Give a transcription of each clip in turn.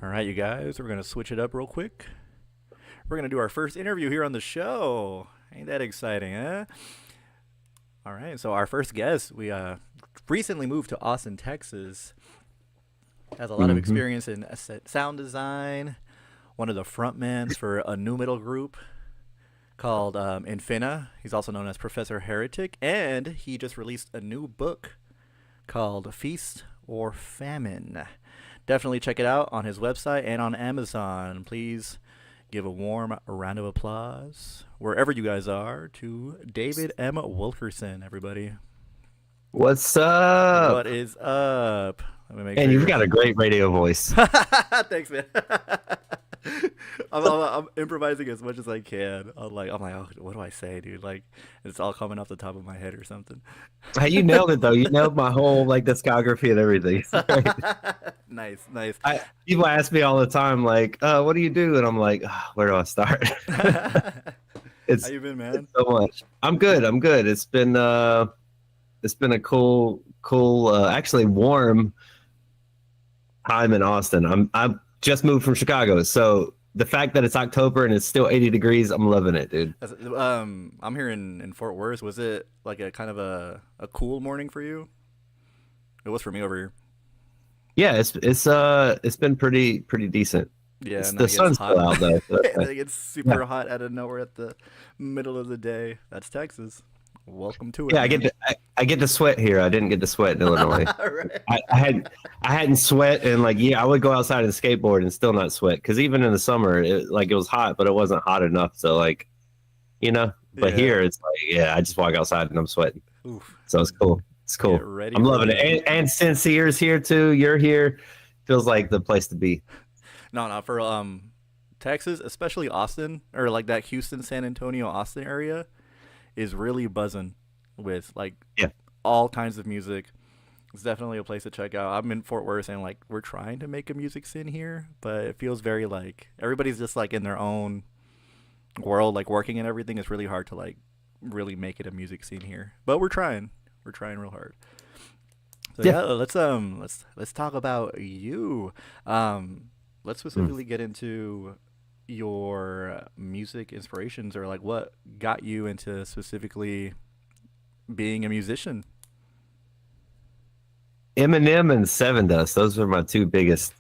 All right, you guys, we're going to switch it up real quick. We're going to do our first interview here on the show. Ain't that exciting, huh? All right, so our first guest, we recently moved to Austin, Texas. Has a lot of experience in sound design. One of the frontmans for a new metal group called Infina. He's also known as Professor Heretic, and he just released a new book called Feast or Famine. Definitely check it out on his website and on Amazon. Please give a warm round of applause wherever you guys are to David M. Wilkerson, everybody. What's up? What is up? Let me make And sure you've got a great radio voice. Thanks, man. I'm improvising as much as I can. I'm like, oh, what do I say, dude? Like, it's all coming off the top of my head or something. Hey, you nailed it though. You nailed my whole discography and everything. Nice. People ask me all the time, like, "What do you do?" And I'm like, where do I start? How you been, man? So much. I'm good. It's been a cool, actually warm time in Austin. I'm just moved from Chicago, so the fact that it's October and it's still 80 degrees, I'm loving it, dude. I'm here in Fort Worth. Was it like a kind of a cool morning for you? It was for me over here. Yeah, it's been pretty decent. Yeah, The sun's still out though. So and it gets super hot out of nowhere at the middle of the day. That's Texas. Welcome to it. Yeah, man. I get to sweat here. I didn't get to sweat in Illinois. Right. I hadn't sweat, and I would go outside and skateboard and still not sweat, because even in the summer it was hot, but it wasn't hot enough. So But here it's I just walk outside and I'm sweating. Oof. So it's cool. It's cool. I'm loving it. And Sincere's here too. You're here. Feels like the place to be. No, for Texas, especially Austin, or like that Houston, San Antonio, Austin area, is really buzzing with all kinds of music. It's definitely a place to check out. I'm in Fort Worth, and we're trying to make a music scene here, but it feels very everybody's just in their own world, working and everything. It's really hard to really make it a music scene here, but we're trying real hard. So let's talk about you. Let's specifically get into your music inspirations, or what got you into specifically being a musician. Eminem and Seven Dust. Those are my two biggest.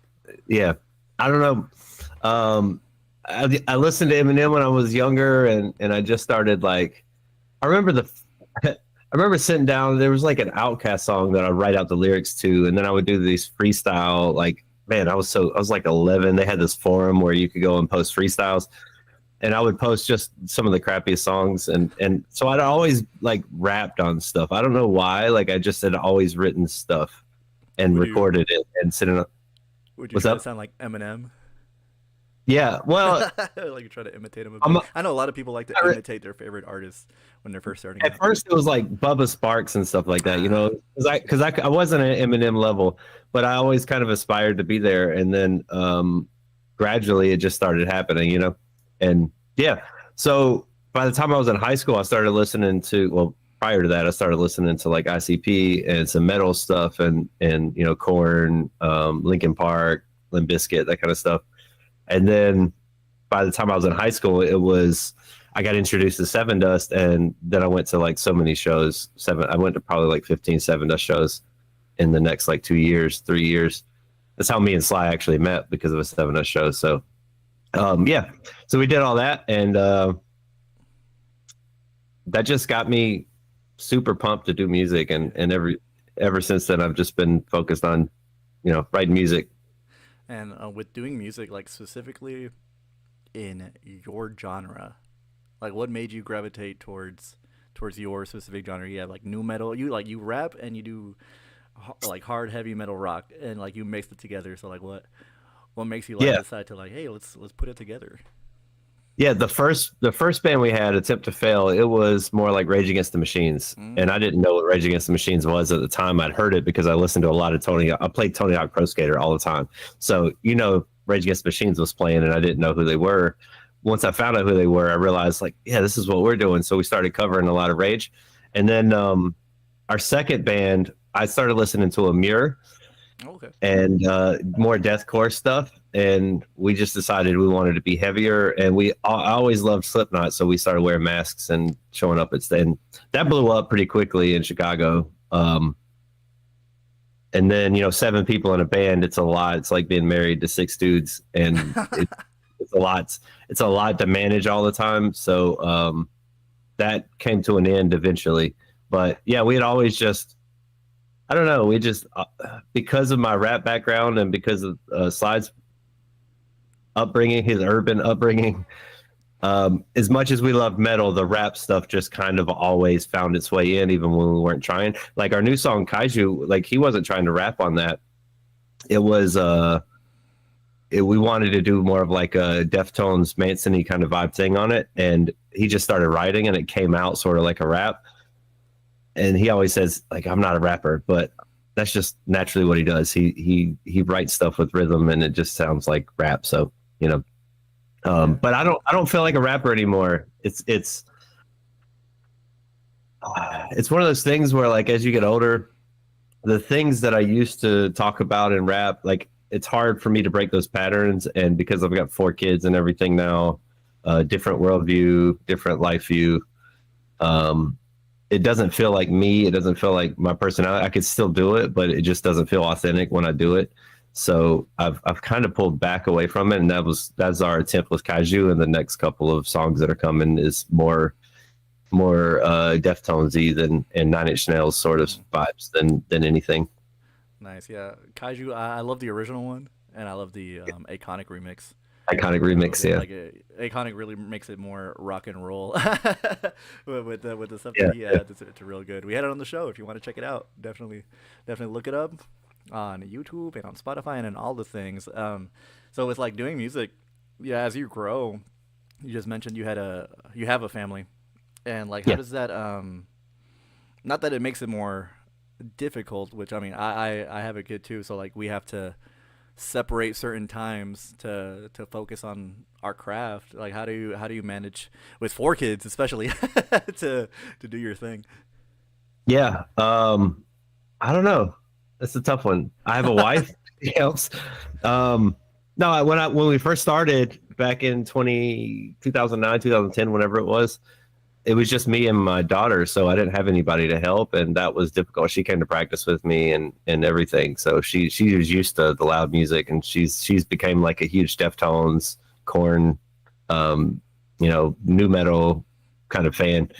Yeah, I don't know. I listened to Eminem when I was younger, and I just started I remember I remember sitting down. There was an Outkast song that I write out the lyrics to, and then I would do these freestyle. Man, I was 11. They had this forum where you could go and post freestyles, and I would post just some of the crappiest songs, and so I'd always rapped on stuff. I don't know why. I just had always written stuff and recorded it and sitting up. Would you try to sound like Eminem? Yeah, well, you try to imitate him a bit. I know a lot of people like to imitate their favorite artists when they're first starting. At first, it was Bubba Sparks and stuff like that, because I wasn't at Eminem level, but I always kind of aspired to be there, and then gradually it just started happening, and yeah. So by the time I was in high school, I started listening to prior to that, I started listening to ICP and some metal stuff, and Korn, Linkin Park, Limp Bizkit, that kind of stuff. And then by the time I was in high school, I got introduced to Seven Dust, and then I went to so many shows. I went to probably 15 Seven Dust shows in the next 3 years. That's how me and Sly actually met, because of a Seven Dust show. So yeah, so we did all that, and that just got me super pumped to do music, and ever since then I've just been focused on writing music. And with doing music, specifically in your genre, what made you gravitate towards your specific genre? You have new metal, you rap, and you do hard heavy metal rock, and you mix it together. So what makes you decide to hey, let's put it together? Yeah, the first band we had, Attempt to Fail, it was more like Rage Against the Machines. And I didn't know what Rage Against the Machines was at the time. I'd heard it because I listened to a lot of I played Tony Hawk Pro Skater all the time. So, Rage Against the Machines was playing, and I didn't know who they were. Once I found out who they were, I realized this is what we're doing. So we started covering a lot of Rage. And then our second band, I started listening to Amir, Okay. and more deathcore stuff. And we just decided we wanted to be heavier. And I always loved Slipknot, so we started wearing masks and showing up at and that blew up pretty quickly in Chicago. And then 7 people in a band, it's a lot. It's like being married to 6 dudes, and it's a lot. It's a lot to manage all the time. So that came to an end eventually. But yeah, we had always just, I don't know. We just, because of my rap background and because of Slide's upbringing, his urban upbringing, as much as we loved metal, the rap stuff just kind of always found its way in, even when we weren't trying. Like our new song, Kaiju, like he wasn't trying to rap on that. It was, we wanted to do more of like a Deftones, Manson-y kind of vibe thing on it. And he just started writing and it came out sort of like a rap. And he always says, like, I'm not a rapper, but that's just naturally what he does. He writes stuff with rhythm and it just sounds like rap. So, but I don't feel like a rapper anymore. It's one of those things where, like, as you get older, the things that I used to talk about in rap, like, it's hard for me to break those patterns. And because I've got 4 kids and everything now, different worldview, different life view, it doesn't feel like me. It doesn't feel like my personality. I could still do it, but it just doesn't feel authentic when I do it. So I've kind of pulled back away from it, and that's our attempt with Kaiju. And the next couple of songs that are coming is more Deftones-y and Nine Inch Nails sort of vibes than anything. Nice. Yeah. Kaiju. I love the original one, and I love the Iconic remix. Iconic remix, yeah. Like Iconic really makes it more rock and roll with the stuff that he had. It's real good. We had it on the show. If you want to check it out, definitely look it up on YouTube and on Spotify and on all the things. So with like doing music, yeah, as you grow, you just mentioned you have a family, and like how does that not that it makes it more difficult, which I mean I have a kid too, so like we have to separate certain times to focus on our craft. Like how do you manage with 4 kids especially to do your thing? Yeah. I don't know. That's a tough one. I have a wife. It helps. No, when we first started back in 2009, 2010, whenever it was just me and my daughter. So I didn't have anybody to help, and that was difficult. She came to practice with me and everything. So she was used to the loud music, and she's became like a huge Deftones, Korn, new metal kind of fan.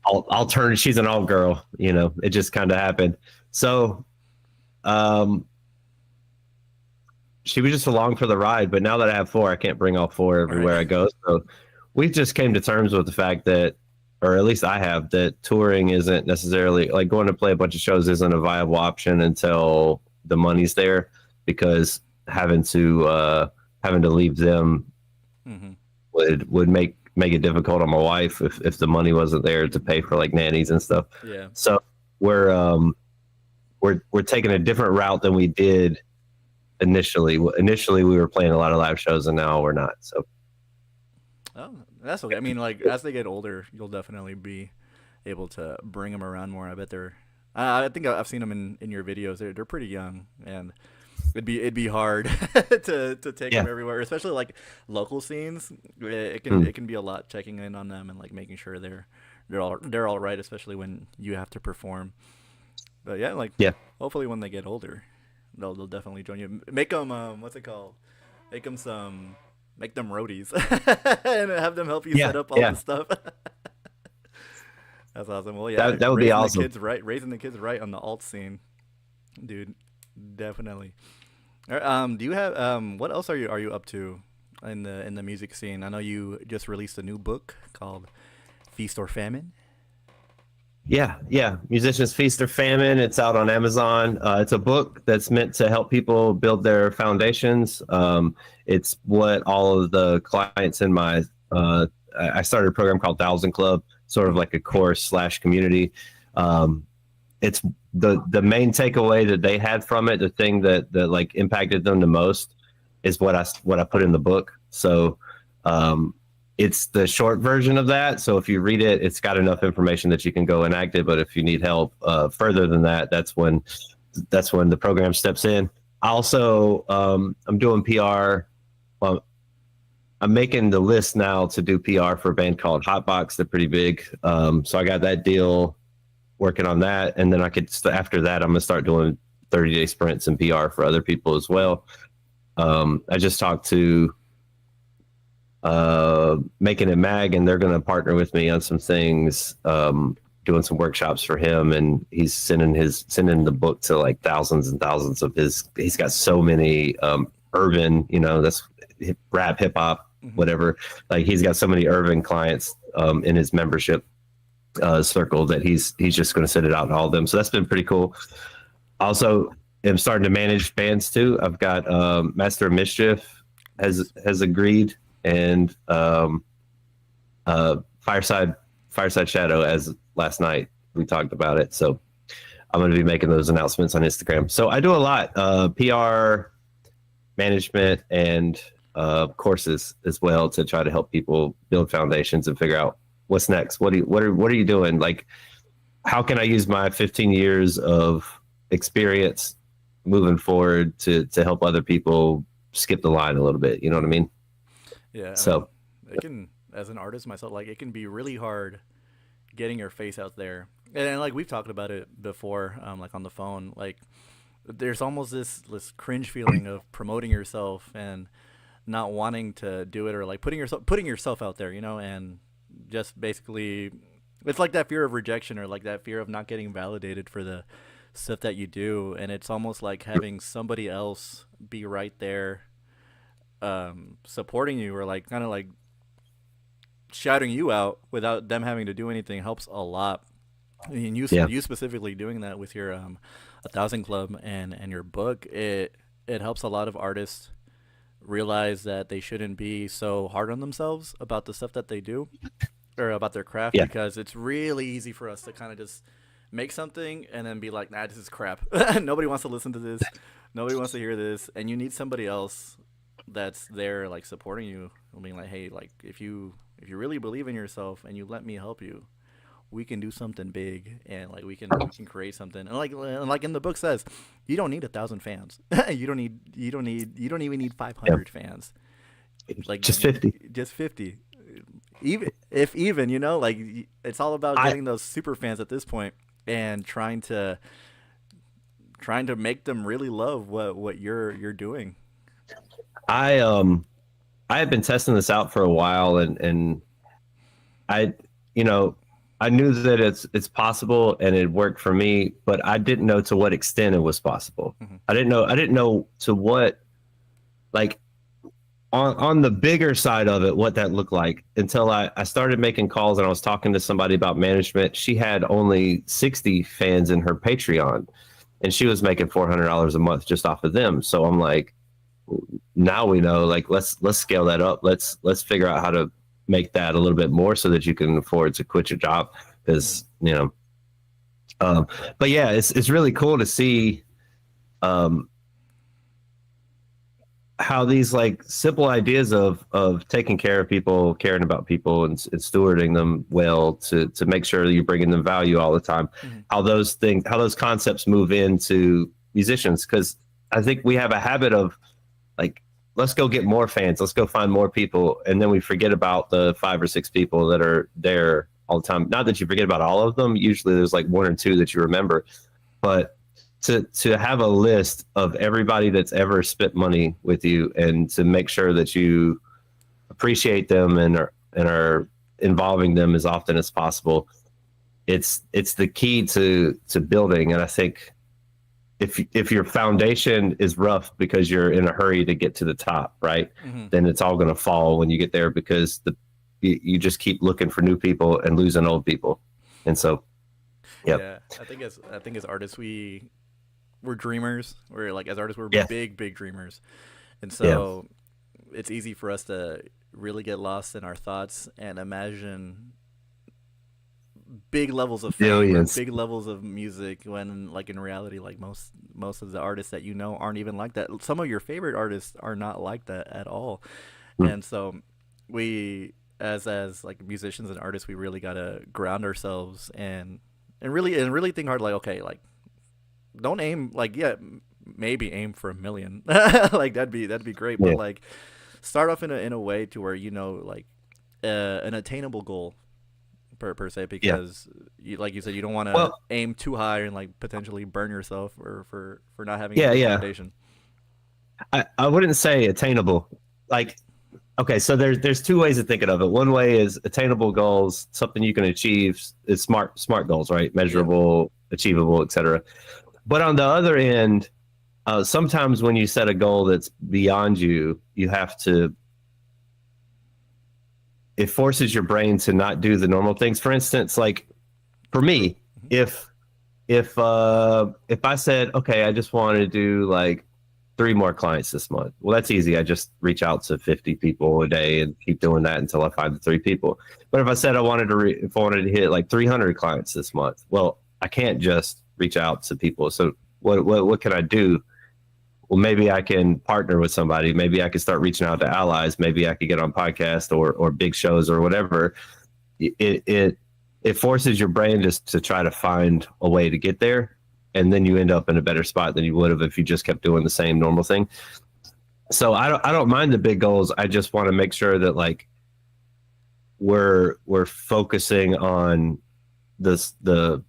Nice. She's an all girl, it just kind of happened. So she was just along for the ride, but now that I have 4, I can't bring all 4 everywhere I go. So we just came to terms with the fact that, or at least I have, that touring isn't necessarily, like, going to play a bunch of shows isn't a viable option until the money's there, because having to leave them would make it difficult on my wife if the money wasn't there to pay for like nannies and stuff. Yeah. So we're taking a different route than we did initially. Initially we were playing a lot of live shows, and now we're not. So oh, that's okay. I mean, like, as they get older, you'll definitely be able to bring them around more. I bet I think I've seen them in your videos. They're pretty young, and it'd be hard to take them everywhere, especially like local scenes. It can be a lot checking in on them and like making sure they're all right, especially when you have to perform. But hopefully when they get older, they'll definitely join you. Make them what's it called? Make them roadies and have them help you set up all this stuff. That's awesome. Well, yeah, that would be awesome. Raising the kids right on the alt scene, dude, definitely. Do you have what else are you up to in the music scene? I know you just released a new book called Feast or Famine. Yeah. Musicians Feast or Famine. It's out on Amazon. It's a book that's meant to help people build their foundations. It's what all of the clients in my I started a program called 1000 Club, sort of like a course / community. It's the main takeaway that they had from it, the thing that like impacted them the most, is what I put in the book. So it's the short version of that. So if you read it, it's got enough information that you can go enact it. But if you need help further than that, that's when that's when the program steps in. Also, I'm doing PR. Well, I'm making the list now to do PR for a band called Hotbox. They're pretty big. So I got that deal, working on that. And then after that, I'm going to start doing 30-day sprints and PR for other people as well. I just talked to Making It Mag, and they're going to partner with me on some things, doing some workshops for him. And he's sending the book to like thousands and thousands of he's got so many urban, that's rap, hip hop, whatever. Like he's got so many urban clients in his membership circle that he's just going to send it out to all of them. So that's been pretty cool. Also, I'm starting to manage bands too. I've got Master of Mischief has agreed, and Fireside Shadow as last night we talked about it. So I'm going to be making those announcements on Instagram. So I do a lot, PR, management, and courses as well to try to help people build foundations and figure out what's next. What are you doing? Like, how can I use my 15 years of experience moving forward to help other people skip the line a little bit? You know what I mean? Yeah. So it can, as an artist myself, like it can be really hard getting your face out there. And like we've talked about it before, like on the phone, like there's almost this cringe feeling of promoting yourself and not wanting to do it, or like putting yourself out there, and just basically it's like that fear of rejection, or like that fear of not getting validated for the stuff that you do. And it's almost like having somebody else be right there supporting you, or like kind of like shouting you out without them having to do anything helps a lot. I mean, you specifically doing that with your 1,000 Club and your book, it helps a lot of artists realize that they shouldn't be so hard on themselves about the stuff that they do, or about their craft, because it's really easy for us to kind of just make something and then be like, nah, this is crap. Nobody wants to listen to this. Nobody wants to hear this. And you need somebody else that's there, like supporting you, and being like, hey, like if you really believe in yourself and you let me help you, we can do something big, and like we can create something. And like in the book says, you don't need 1,000 fans. you don't even need 500 fans. Like just 50. Just 50. Even like it's all about getting those super fans at this point, and trying to make them really love what you're doing. I had been testing this out for a while, and I knew that it's possible and it worked for me, but I didn't know to what extent it was possible. Mm-hmm. I didn't know to what, like on the bigger side of it, what that looked like, until I started making calls and I was talking to somebody about management. She had only 60 fans in her Patreon, and she was making $400 a month just off of them. So I'm like, now we know, like, let's scale that up. Let's figure out how to make that a little bit more so that you can afford to quit your job, because but yeah, it's really cool to see how these like simple ideas of taking care of people, caring about people, and stewarding them well to make sure that you're bringing them value all the time. Mm-hmm. How those concepts move into musicians, because I think we have a habit of like, let's go get more fans, let's go find more people, and then we forget about the 5 or 6 people that are there all the time. Not that you forget about all of them. Usually there's like 1 or 2 that you remember, but to have a list of everybody that's ever spent money with you, and to make sure that you appreciate them and are involving them as often as possible, it's the key to building. And I think if your foundation is rough because you're in a hurry to get to the top, right, mm-hmm. then it's all going to fall when you get there, because you just keep looking for new people and losing old people. And so, yeah, I think as artists, we're dreamers. We're like, as artists, we're big dreamers, and so it's easy for us to really get lost in our thoughts and imagine big levels of fame, big levels of music, when like in reality, like most of the artists that aren't even like that. Some of your favorite artists are not like that at all. And so we as like musicians and artists, we really gotta ground ourselves and really think hard, like, okay, like don't aim like maybe aim for 1 million. Like that'd be great, but like start off in a way to where like an attainable goal per se, because like you said, you don't want to aim too high and like potentially burn yourself or for not having a foundation. I wouldn't say attainable. Like, okay, so there's two ways of thinking of it. One way is attainable goals, something you can achieve. It's smart goals, right? Measurable, achievable, etc. But on the other end, sometimes when you set a goal that's beyond you, you have to. It forces your brain to not do the normal things. For instance, like for me, if I said, okay, I just want to do like 3 more clients this month. Well, that's easy. I just reach out to 50 people a day and keep doing that until I find the 3 people. But if I said I wanted to hit like 300 clients this month, well, I can't just reach out to people. So what can I do? Well, maybe I can partner with somebody. Maybe I could start reaching out to allies. Maybe I could get on podcasts or big shows or whatever. It forces your brain just to try to find a way to get there. And then you end up in a better spot than you would have if you just kept doing the same normal thing. So I don't mind the big goals. I just want to make sure that like we're focusing on the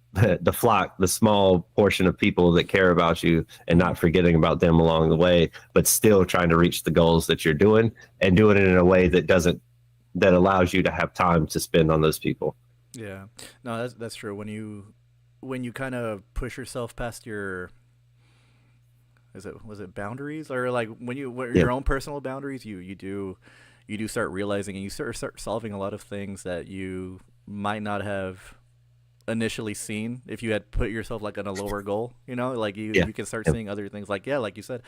flock, the small portion of people that care about you, and not forgetting about them along the way, but still trying to reach the goals that you're doing and doing it in a way that allows you to have time to spend on those people. Yeah, no, that's true. When you kind of push yourself past your, was it boundaries, or like your own personal boundaries, you do start realizing, and you start solving a lot of things that you might not have initially seen if you had put yourself like on a lower goal, like you can start seeing other things, like like you said,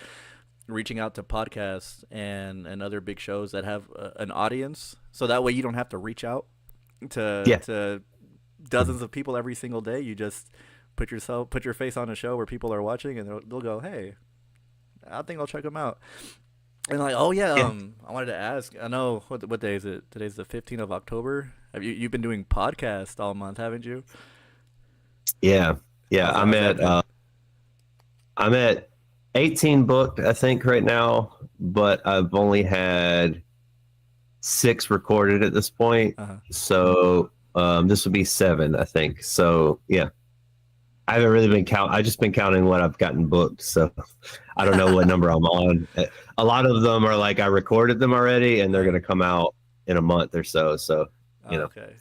reaching out to podcasts and other big shows that have an audience, so that way you don't have to reach out to dozens of people every single day. You just put your face on a show where people are watching, and they'll go, hey, I think I'll check them out. And like, oh yeah, I wanted to ask, I know what day is it? Today's the 15th of October. You've been doing podcasts all month, haven't you? Yeah. I'm at 18 booked, I think, right now, but I've only had 6 recorded at this point. So this would be 7, I think. So yeah, I haven't really been I've just been counting what I've gotten booked. So I don't know what number I'm on. A lot of them are like I recorded them already, and they're going to come out in a month or so. So okay.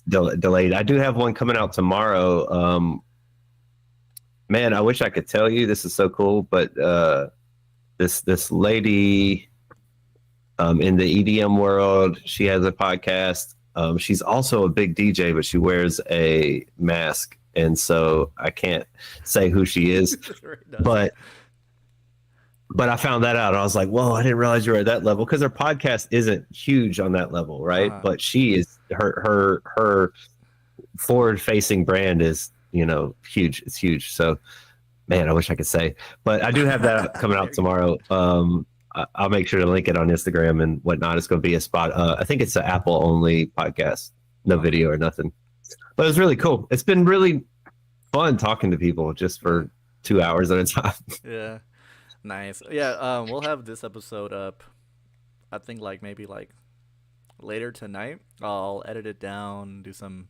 Delayed. I do have one coming out tomorrow. Man, I wish I could tell you. This is so cool, but this lady in the EDM world, she has a podcast. She's also a big DJ, but she wears a mask, and so I can't say who she is. But I found that out. I was like, whoa, I didn't realize you were at that level, because her podcast isn't huge on that level, right? But she is, her forward-facing brand is, huge. It's huge. So, man, I wish I could say. But I do have that coming out tomorrow. I'll make sure to link it on Instagram and whatnot. It's going to be a spot. I think it's an Apple-only podcast, no video or nothing. But it's really cool. It's been really fun talking to people just for 2 hours at a time. Yeah. Nice. Yeah, we'll have this episode up, I think maybe later tonight. I'll edit it down, do some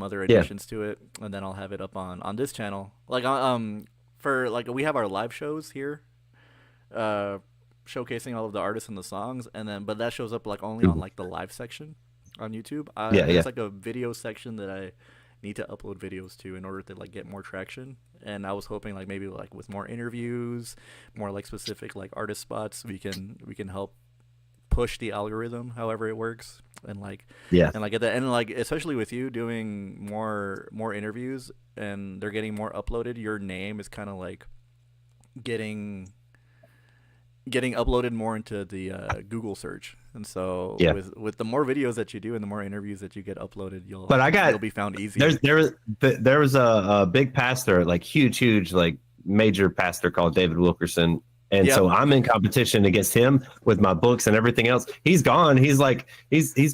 other additions to it, and then I'll have it up on this channel. For we have our live shows here, showcasing all of the artists and the songs, but that shows up only on the live section on YouTube. There's a video section that I need to upload videos to in order to get more traction. And I was hoping maybe with more interviews, more specific artist spots, we can help push the algorithm however it works, and at the end, especially with you doing more interviews and they're getting more uploaded, your name is kind of getting uploaded more into the Google search. And so with the more videos that you do and the more interviews that you get uploaded, you'll be found easier. There was a big pastor, huge major pastor called David Wilkerson. And so I'm in competition against him with my books and everything else. He's gone. He's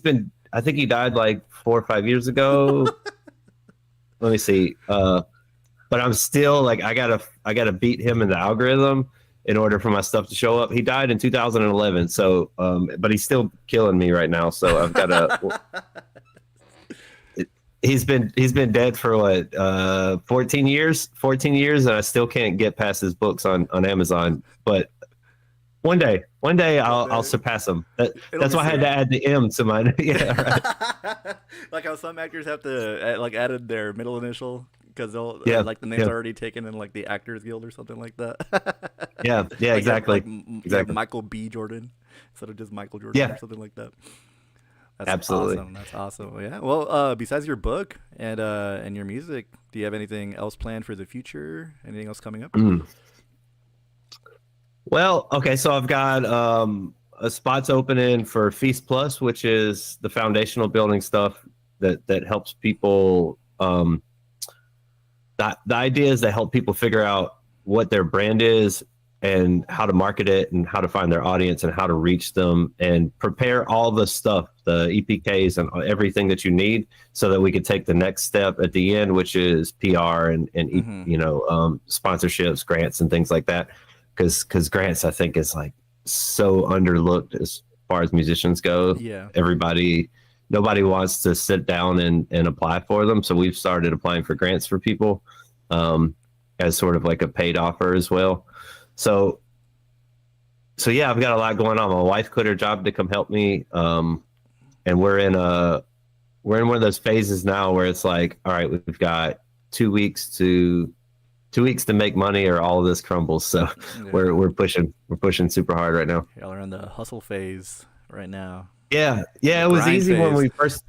been, I think he died 4 or 5 years ago. Let me see. but I'm still like, I gotta beat him in the algorithm in order for my stuff to show up. He died in 2011. So, but he's still killing me right now. So I've got to, he's been dead for what, 14 years, and I still can't get past his books on Amazon, but one day I'll surpass him. That's why I had to add the M to mine. Yeah. Right. Like how some actors have to like added their middle initial because they'll like the name's already taken in like the Actors Guild or something like that. Yeah, like, exactly. Exactly. Michael B. Jordan instead of just Michael Jordan or something like that. That's absolutely awesome. That's awesome. Yeah. Well, besides your book and your music, do you have anything else planned for the future? Anything else coming up? Well, okay, so I've got a spots opening for Feast Plus, which is the foundational building stuff that helps people. The idea is to help people figure out what their brand is and how to market it and how to find their audience and how to reach them and prepare all the stuff, the EPKs and everything that you need so that we could take the next step at the end, which is PR and sponsorships, grants and things like that. Because grants, I think, is like so underlooked as far as musicians go. Yeah. Nobody wants to sit down and apply for them. So we've started applying for grants for people as sort of like a paid offer as well. So yeah, I've got a lot going on. My wife quit her job to come help me. And we're in one of those phases now where it's like, all right, we've got 2 weeks to make money or all of this crumbles. So we're pushing super hard right now. Y'all are in the hustle phase right now. Yeah. It was easy when we first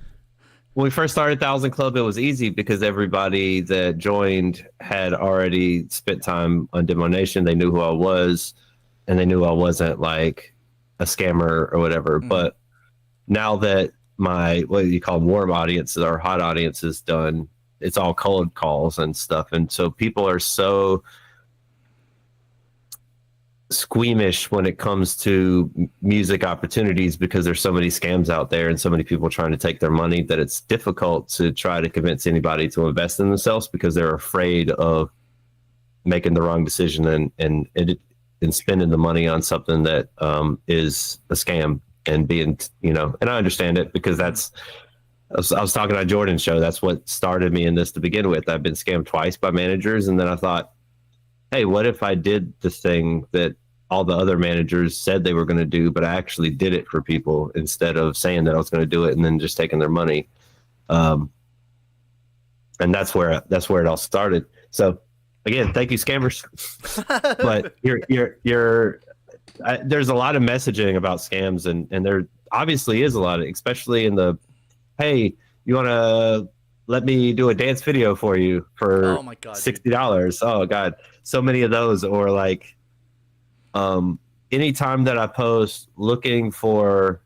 started 1,000 Club. It was easy because everybody that joined had already spent time on Demo Nation. They knew who I was, and they knew I wasn't like a scammer or whatever. But now that my what you call warm audience or hot audience is done, it's all cold calls and stuff, and so people are so squeamish when it comes to music opportunities because there's so many scams out there and so many people trying to take their money that it's difficult to try to convince anybody to invest in themselves because they're afraid of making the wrong decision and spending the money on something that is a scam and being, and I understand it because I was talking on Jordan's show. That's what started me in this to begin with. I've been scammed twice by managers. And then I thought, hey, what if I did the thing that all the other managers said they were going to do, but I actually did it for people instead of saying that I was going to do it and then just taking their money. And that's where it all started. So again, thank you, scammers. But there's a lot of messaging about scams and there obviously is a lot of, especially in the, hey, you want to let me do a dance video for you for $60? Oh God. So many of those, or like, anytime that I post looking for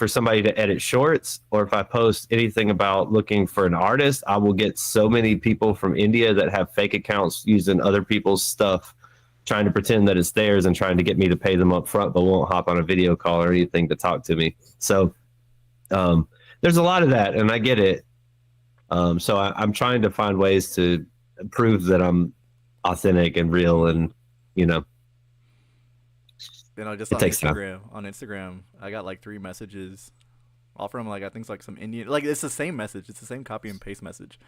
somebody to edit shorts, or if I post anything about looking for an artist, I will get so many people from India that have fake accounts using other people's stuff, trying to pretend that it's theirs and trying to get me to pay them up front, but won't hop on a video call or anything to talk to me. So, there's a lot of that, and I get it. So I'm trying to find ways to prove that I'm authentic and real, and just on Instagram, I got like 3 messages, all from like I think it's like some Indian, like it's the same message, it's the same copy and paste message,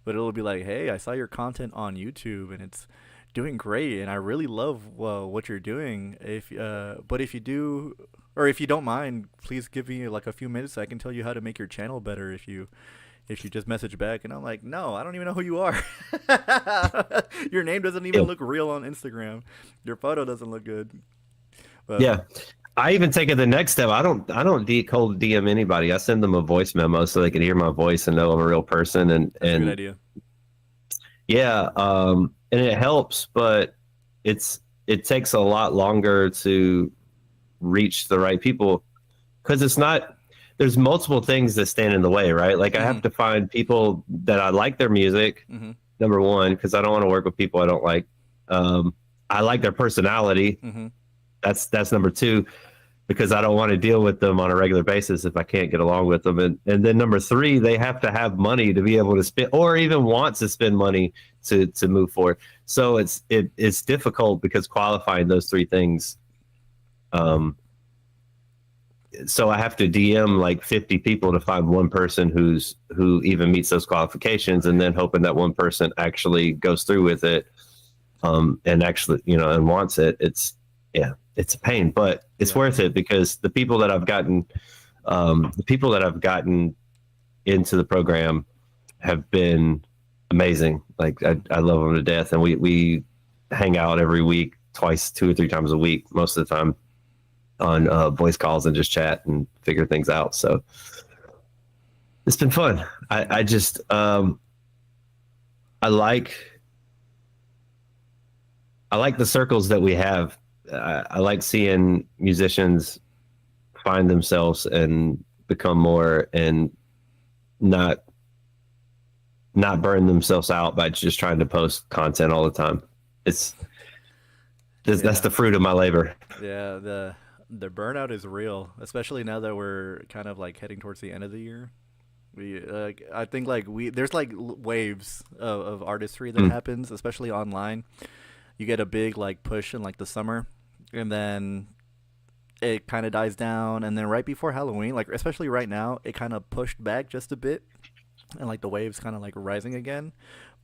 but it'll be like, hey, I saw your content on YouTube and it's doing great, and I really love what you're doing. But if you do, or if you don't mind, please give me like a few minutes so I can tell you how to make your channel better. If you just message back, and I'm like, no, I don't even know who you are. Your name doesn't even look real on Instagram. Your photo doesn't look good. But, yeah, I even take it the next step. I don't cold DM anybody. I send them a voice memo so they can hear my voice and know I'm a real person. And that's a good idea. Yeah, and it helps, but it takes a lot longer to reach the right people because it's not. There's multiple things that stand in the way, right? Like I have to find people that I like their music, number one, because I don't want to work with people I don't like. I like their personality. That's number 2. because I don't want to deal with them on a regular basis if I can't get along with them. And then number 3, they have to have money to be able to spend, or even want to spend money to move forward. So it's difficult because qualifying those 3 things. So I have to DM like 50 people to find one person who even meets those qualifications, and then hoping that one person actually goes through with it, and actually, and wants it. It's a pain, but it's worth it, because the people that I've gotten into the program have been amazing. Like I love them to death, and we hang out every week, 2 or 3 times a week, most of the time, on voice calls and just chat and figure things out. So it's been fun. I just I like the circles that we have. I like seeing musicians find themselves and become more, and not burn themselves out by just trying to post content all the time. That's the fruit of my labor. Yeah, the burnout is real, especially now that we're kind of like heading towards the end of the year. I think there's like waves of artistry that happens, especially online. You get a big like push in like the summer, and then it kind of dies down, and then right before Halloween, like especially right now, it kind of pushed back just a bit, and like the waves kind of like rising again.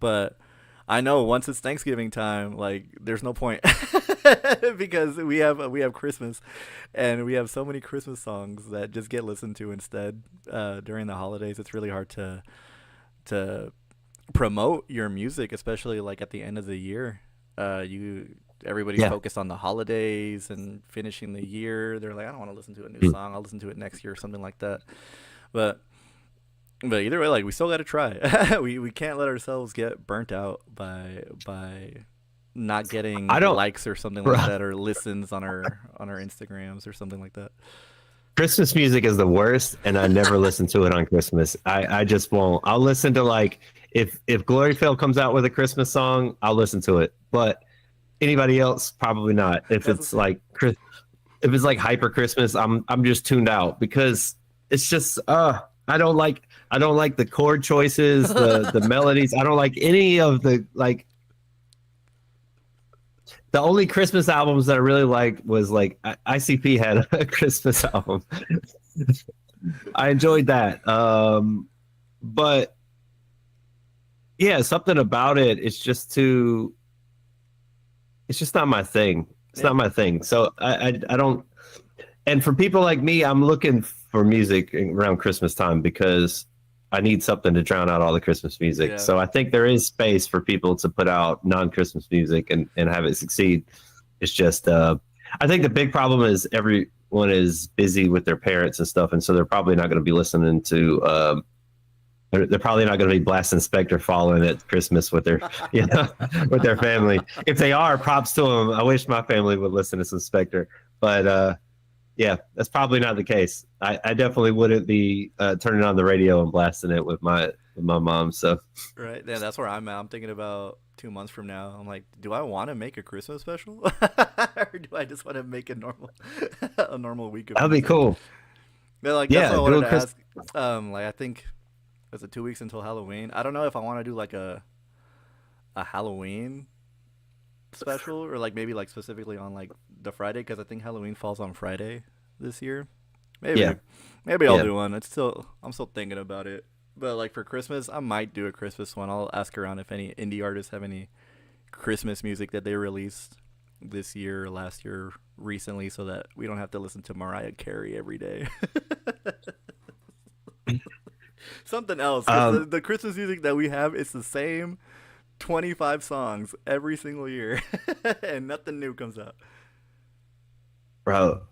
But I know once it's Thanksgiving time, like there's no point because we have Christmas, and we have so many Christmas songs that just get listened to instead during the holidays. It's really hard to promote your music, especially like at the end of the year. Everybody's focused on the holidays and finishing the year. They're like, I don't want to listen to a new song. I'll listen to it next year or something like that. But either way, like we still got to try. we can't let ourselves get burnt out by not getting likes or something like that, or listens on our Instagrams or something like that. Christmas music is the worst, and I never listen to it on Christmas. I just won't. I'll listen to like if Gloryfield comes out with a Christmas song, I'll listen to it. But anybody else, probably not. If it's like hyper Christmas, I'm just tuned out, because it's just I don't like the chord choices, the melodies. I don't like any of the like. The only Christmas albums that I really liked was like ICP had a Christmas album. I enjoyed that. But yeah, something about it. It's just not my thing. It's not my thing. So I don't. And for people like me, I'm looking for music around Christmas time, because I need something to drown out all the Christmas music. Yeah. So I think there is space for people to put out non-Christmas music and have it succeed. It's just, I think the big problem is everyone is busy with their parents and stuff. And so they're probably not going to be listening to, they're probably not going to be blasting Spectre Fallen at Christmas with their, with their family. If they are, props to them. I wish my family would listen to some Spectre, but, yeah, that's probably not the case. I definitely wouldn't be turning on the radio and blasting it with my mom. So right, yeah, that's where I'm at. I'm thinking about 2 months from now. I'm like, do I want to make a Christmas special, or do I just want to make a normal week of that'd music? Be cool. Yeah, like that's what I wanted to ask. Like I think it's 2 weeks until Halloween. I don't know if I want to do like a Halloween special, or like maybe like specifically on like the Friday, because I think Halloween falls on Friday this year. Maybe I'll do one. I'm still thinking about it. But like for Christmas, I might do a Christmas one. I'll ask around if any indie artists have any Christmas music that they released this year or last year recently, so that we don't have to listen to Mariah Carey every day. Something else. The Christmas music that we have is the same 25 songs every single year, and nothing new comes out. Bro,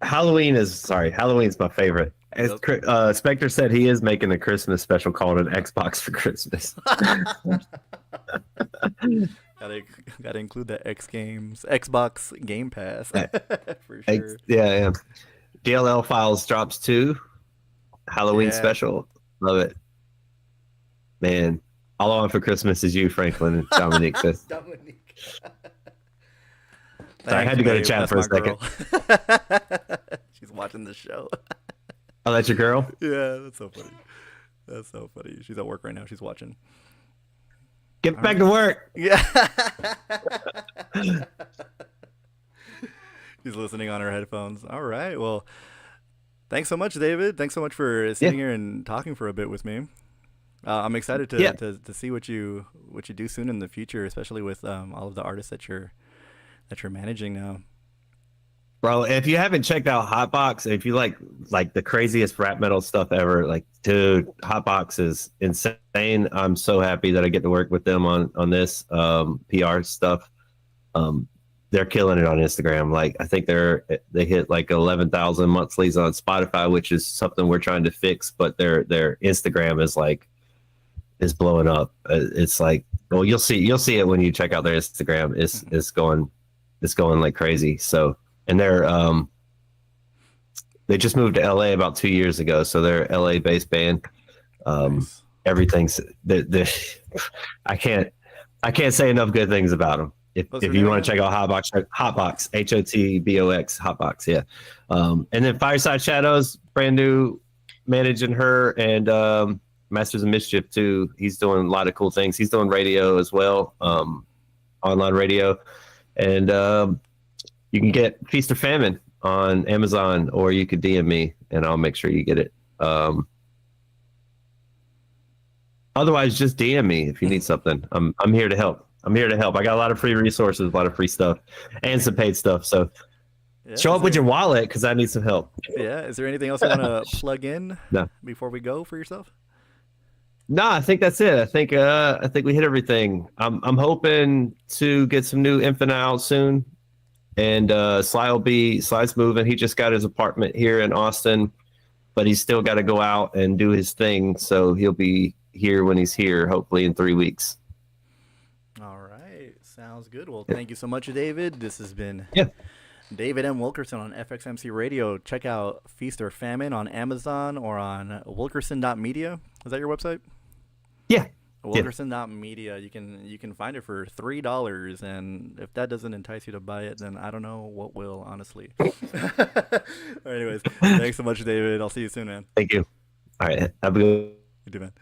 Halloween's my favorite. Spectre said he is making a Christmas special called an Xbox for Christmas. Gotta include the Xbox Game Pass for sure. Yeah. DLL Files drops 2 Halloween special. Love it, man. All I want for Christmas is you, Franklin and Dominique. Dominique. Sorry, I had to go to chat for a second. She's watching the show. Oh, that's your girl? Yeah, that's so funny. That's so funny. She's at work right now. She's watching. Get back to work. Yeah. She's listening on her headphones. All right. Well, thanks so much, David. Thanks so much for sitting here and talking for a bit with me. I'm excited to see what you do soon in the future, especially with all of the artists that you're managing now. Bro, if you haven't checked out Hotbox, if you like the craziest rap metal stuff ever, like, dude, Hotbox is insane. I'm so happy that I get to work with them on this PR stuff. They're killing it on Instagram. Like, I think they hit like 11,000 monthlies on Spotify, which is something we're trying to fix. But their Instagram is blowing up. It's like, well, you'll see it when you check out their Instagram. It's going like crazy. So, and they just moved to LA about 2 years ago. So they're LA based band. Nice. Everything's I can't say enough good things about them. If you want to check out Hotbox, HOTBOX, Hotbox, yeah. And then Fireside Shadows, brand new, managing her, and Masters of Mischief too. He's doing a lot of cool things. He's doing radio as well, online radio, and you can get Feast or Famine on Amazon, or you could DM me, and I'll make sure you get it. Otherwise, just DM me if you need something. I'm here to help. I got a lot of free resources, a lot of free stuff, and some paid stuff. So show up with your wallet because I need some help. Yeah. Is there anything else you want to plug in before we go for yourself? No, I think that's it. I think we hit everything. I'm hoping to get some new Infinite out soon, and Sly's moving. He just got his apartment here in Austin, but he's still got to go out and do his thing. So he'll be here when he's here, hopefully in 3 weeks. All right. Sounds good. Well, thank you so much, David. This has been David M. Wilkerson on FXMC Radio. Check out Feast or Famine on Amazon or on Wilkerson.media. Is that your website? Yeah. Wilkerson.media. You can find it for $3, and if that doesn't entice you to buy it, then I don't know what will, honestly. Anyways, thanks so much, David. I'll see you soon, man. Thank you. All right. Have a good. You too, man.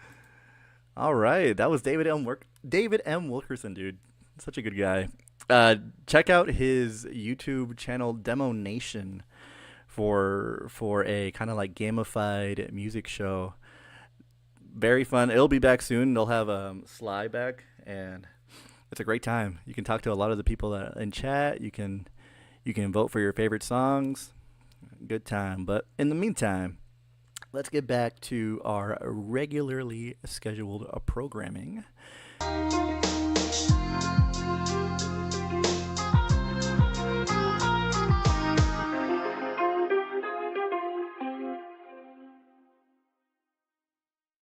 All right, that was David M. Wilkerson, dude. Such a good guy. Check out his YouTube channel, Demo Nation, for a kind of like gamified music show. Very fun. It'll be back soon. They'll have Sly back, and it's a great time. You can talk to a lot of the people in chat. You can vote for your favorite songs. Good time. But in the meantime, let's get back to our regularly scheduled programming.